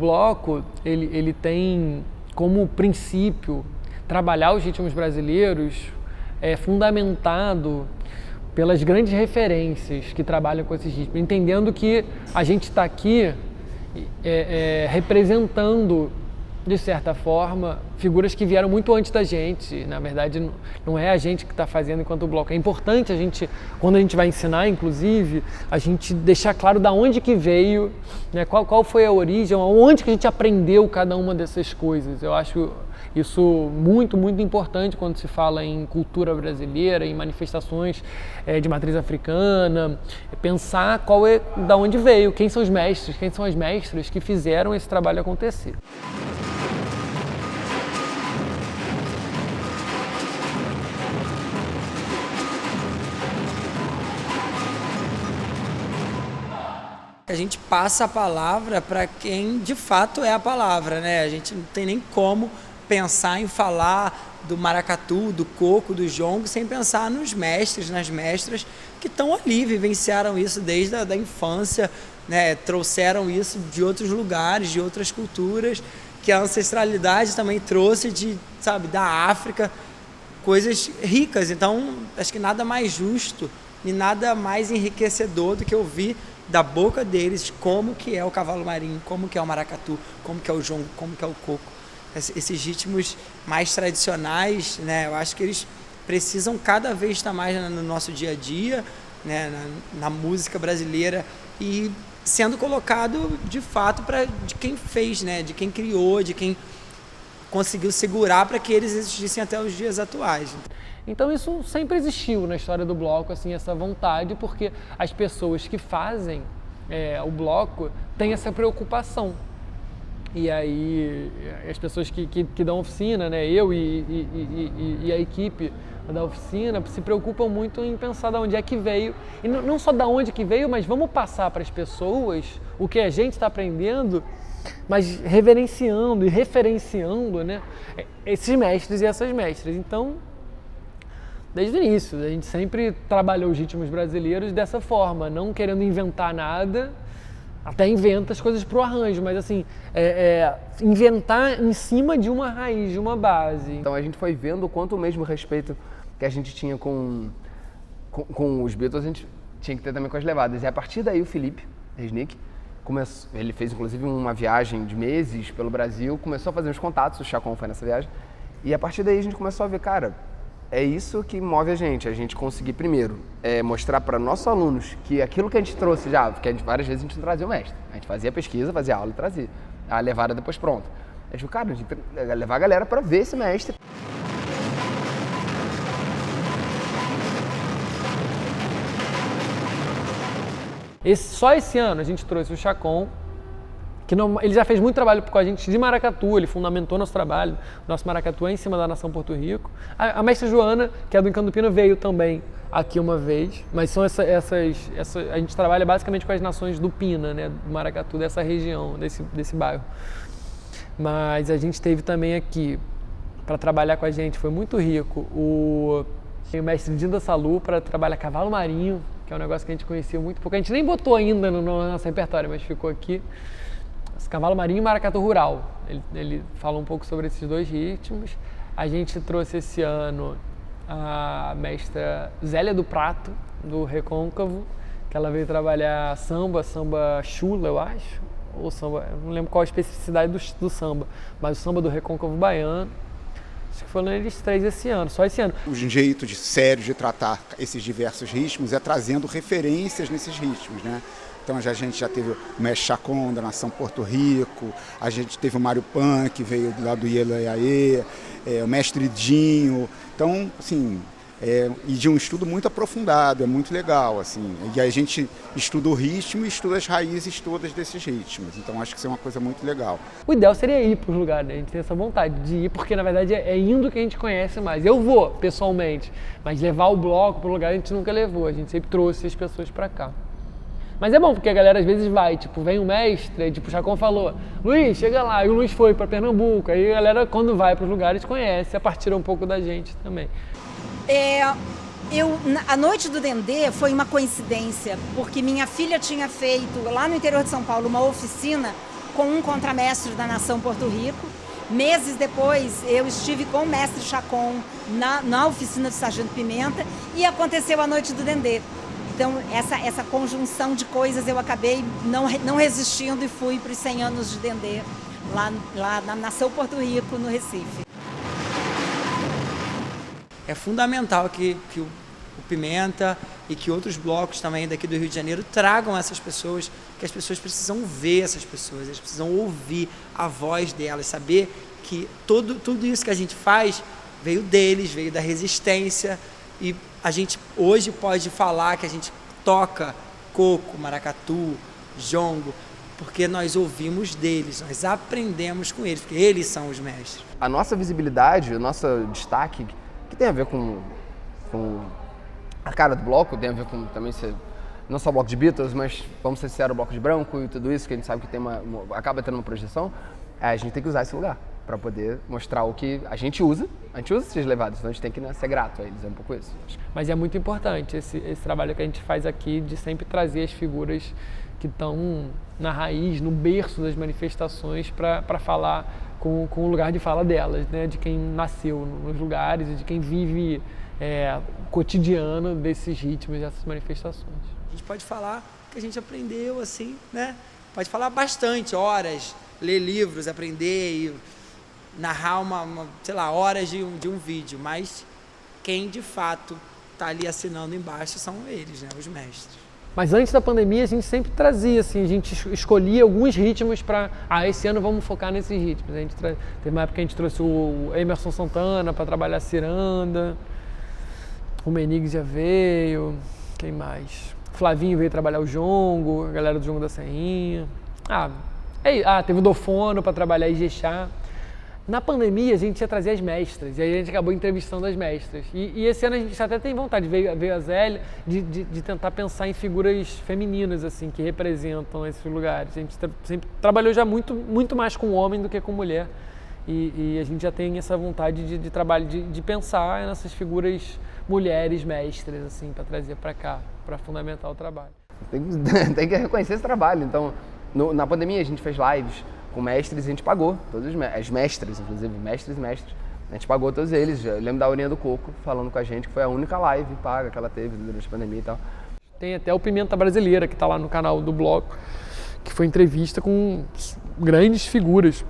bloco, ele tem como princípio trabalhar os ritmos brasileiros fundamentado pelas grandes referências que trabalham com esses ritmos, entendendo que a gente está aqui representando, de certa forma, figuras que vieram muito antes da gente. Na verdade, não é a gente que está fazendo enquanto bloco. É importante a gente, quando a gente vai ensinar, inclusive, a gente deixar claro da onde que veio, né, qual foi a origem, onde que a gente aprendeu cada uma dessas coisas. Eu acho isso muito, muito importante quando se fala em cultura brasileira, em manifestações de matriz africana, pensar da onde veio, quem são os mestres, quem são as mestras que fizeram esse trabalho acontecer. A gente passa a palavra para quem de fato é a palavra, né? A gente não tem nem como pensar em falar do maracatu, do coco, do jongo, sem pensar nos mestres, nas mestras que estão ali, vivenciaram isso desde a infância, né? Trouxeram isso de outros lugares, de outras culturas, que a ancestralidade também trouxe da África, coisas ricas. Então, acho que nada mais justo e nada mais enriquecedor do que ouvir da boca deles como que é o cavalo marinho, como que é o maracatu, como que é o jongo, como que é o coco. Esses ritmos mais tradicionais, né, eu acho que eles precisam cada vez estar mais no nosso dia a dia, né, na música brasileira, e sendo colocado de fato de quem fez, né, de quem criou, de quem conseguiu segurar para que eles existissem até os dias atuais. Então isso sempre existiu na história do bloco, assim, essa vontade, porque as pessoas que fazem o bloco têm essa preocupação. E aí as pessoas que dão oficina, né, eu e a equipe da oficina se preocupam muito em pensar de onde é que veio. E não só de onde que veio, mas vamos passar para as pessoas o que a gente está aprendendo, mas reverenciando e referenciando, né, esses mestres e essas mestras. Então, desde o início, a gente sempre trabalhou os ritmos brasileiros dessa forma, não querendo inventar nada, até inventa as coisas para o arranjo, mas assim, inventar em cima de uma raiz, de uma base. Então a gente foi vendo o quanto o mesmo respeito que a gente tinha com os Beatles, a gente tinha que ter também com as levadas. E a partir daí o Felipe Resnick começou, ele fez inclusive uma viagem de meses pelo Brasil, começou a fazer uns contatos, o Chacon foi nessa viagem, e a partir daí a gente começou a ver, cara, é isso que move a gente conseguir primeiro mostrar para nossos alunos que aquilo que a gente trouxe já, porque várias vezes a gente não trazia o mestre, a gente fazia pesquisa, fazia aula e trazia, a levada depois pronta. A gente falou, cara, a gente tem que levar a galera para ver esse mestre. Só esse ano a gente trouxe o Chacon, que ele já fez muito trabalho com a gente de maracatu, ele fundamentou nosso trabalho, nosso maracatu é em cima da nação Porto Rico. A mestra Joana, que é do Encanto do Pino, veio também aqui uma vez, mas são a gente trabalha basicamente com as nações do Pina, né, do maracatu, dessa região, desse bairro. Mas a gente teve também aqui, para trabalhar com a gente, foi muito rico, o mestre Dinda Salu para trabalhar cavalo marinho, que é um negócio que a gente conhecia muito pouco, a gente nem botou ainda no nosso repertório, mas ficou aqui. Cavalo marinho e maracatu rural. Ele fala um pouco sobre esses dois ritmos. A gente trouxe esse ano a mestra Zélia do Prato, do Recôncavo, que ela veio trabalhar samba chula, eu acho, ou samba, eu não lembro qual a especificidade do samba, mas o samba do Recôncavo baiano. Acho que foram eles três esse ano, só esse ano. O jeito sério de tratar esses diversos ritmos é trazendo referências nesses ritmos, né? Então a gente já teve o mestre Chacon da nação Porto Rico, a gente teve o Mário Pan, que veio lá do Ielaiaê, o mestre Dinho. Então, assim, e de um estudo muito aprofundado, é muito legal, assim. E aí a gente estuda o ritmo e estuda as raízes todas desses ritmos. Então acho que isso é uma coisa muito legal. O ideal seria ir para os lugares, né? A gente tem essa vontade de ir, porque na verdade é indo que a gente conhece mais. Eu vou, pessoalmente, mas levar o bloco para o lugar a gente nunca levou, a gente sempre trouxe as pessoas para cá. Mas é bom, porque a galera às vezes vai, tipo, vem um mestre, tipo, o Chacon falou, Luiz, chega lá, e o Luiz foi para Pernambuco, aí a galera quando vai para os lugares conhece, a partir um pouco da gente também. A noite do Dendê foi uma coincidência, porque minha filha tinha feito lá no interior de São Paulo uma oficina com um contramestre da nação Porto Rico. Meses depois, eu estive com o mestre Chacon na oficina do Sargento Pimenta e aconteceu a Noite do Dendê. Então, essa conjunção de coisas, eu acabei não resistindo e fui para os 100 anos de Dendê, lá na nação Porto Rico, no Recife. É fundamental que o Pimenta e que outros blocos também daqui do Rio de Janeiro tragam essas pessoas, que as pessoas precisam ver essas pessoas, eles precisam ouvir a voz delas, saber que tudo isso que a gente faz veio deles, veio da resistência, e a gente hoje pode falar que a gente toca coco, maracatu, jongo, porque nós ouvimos deles, nós aprendemos com eles, porque eles são os mestres. A nossa visibilidade, o nosso destaque, que tem a ver com a cara do bloco, tem a ver com também ser não só o bloco de Beatles, mas vamos ser sinceros, o bloco de branco e tudo isso, que a gente sabe que tem acaba tendo uma projeção, a gente tem que usar esse lugar para poder mostrar o que a gente usa esses levados, então a gente tem que ser grato a eles, é um pouco isso. Mas é muito importante esse trabalho que a gente faz aqui de sempre trazer as figuras que estão na raiz, no berço das manifestações para falar com o lugar de fala delas, né? De quem nasceu nos lugares e de quem vive o cotidiano desses ritmos, dessas manifestações. A gente pode falar que a gente aprendeu assim, né? Pode falar bastante, horas, ler livros, aprender e narrar horas de um vídeo, mas quem de fato está ali assinando embaixo são eles, né? Os mestres. Mas antes da pandemia a gente sempre trazia, assim, a gente escolhia alguns ritmos para, esse ano vamos focar nesses ritmos. A gente teve uma época que a gente trouxe o Emerson Santana para trabalhar a ciranda, o Menig já veio, quem mais? O Flavinho veio trabalhar o jongo, a galera do Jongo da Serrinha. Teve o Dofono para trabalhar Ijexá. Na pandemia, a gente ia trazer as mestras, e aí a gente acabou entrevistando as mestras. E esse ano a gente até tem vontade, veio a Zélia, de tentar pensar em figuras femininas, assim, que representam esses lugares. A gente sempre trabalhou já muito mais com homem do que com mulher. E a gente já tem essa vontade de trabalho, de pensar nessas figuras mulheres mestras, assim, para trazer para cá, para fundamentar o trabalho. Tem que reconhecer esse trabalho. Então, na pandemia a gente fez lives com mestres e a gente pagou, todos as mestras, inclusive, mestres e mestres. A gente pagou todos eles. Eu lembro da Aurinha do Coco falando com a gente, que foi a única live paga que ela teve durante a pandemia e tal. Tem até o Pimenta Brasileira, que está lá no canal do bloco, que foi entrevista com grandes figuras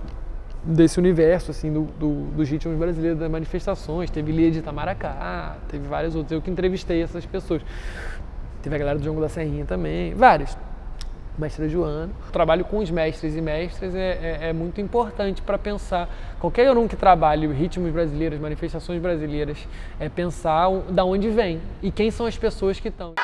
desse universo, assim, dos ritmos brasileiros, das manifestações. Teve Lia de Itamaracá, teve várias outras. Eu que entrevistei essas pessoas. Teve a galera do Jongo da Serrinha também, vários. Mestre Joana. O trabalho com os mestres e mestras é muito importante para pensar. Qualquer um que trabalhe ritmos brasileiros, manifestações brasileiras, é pensar da onde vem e quem são as pessoas que estão.